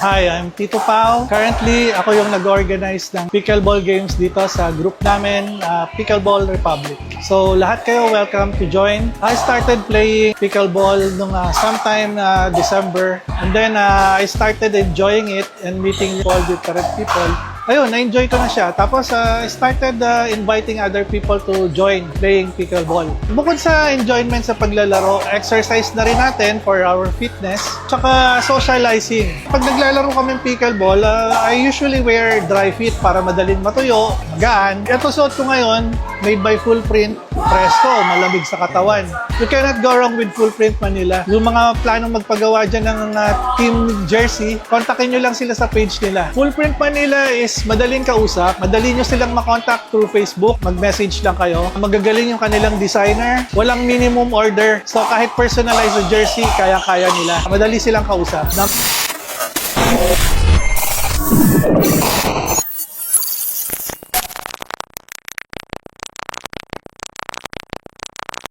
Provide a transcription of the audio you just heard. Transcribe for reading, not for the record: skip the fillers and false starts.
Hi, I'm Tito Pao. Currently, ako yung nag-organize ng pickleball games dito sa group namin, Pickleball Republic. So, lahat kayo welcome to join. I started playing pickleball nung sometime December. And then, I started enjoying it and meeting all different people. Ayun, na-enjoy ko na siya. Tapos, I started inviting other people to join playing pickleball. Bukod sa enjoyment sa paglalaro, exercise na rin natin for our fitness, tsaka socializing. Pag naglalaro kami pickleball, I usually wear dry fit para madaling matuyo, magaan. Ito suot ko ngayon, made by Full Print, presko, malamig sa katawan. You cannot go wrong with Full Print Manila. Yung mga planong magpagawa dyan ng team jersey, kontakin nyo lang sila sa page nila. Full Print Manila is madaling kausap, madali nyo silang makontakt through Facebook, mag-message lang kayo. Magagaling yung kanilang designer, walang minimum order. So kahit personalized na jersey, kaya-kaya nila. Madali silang kausap.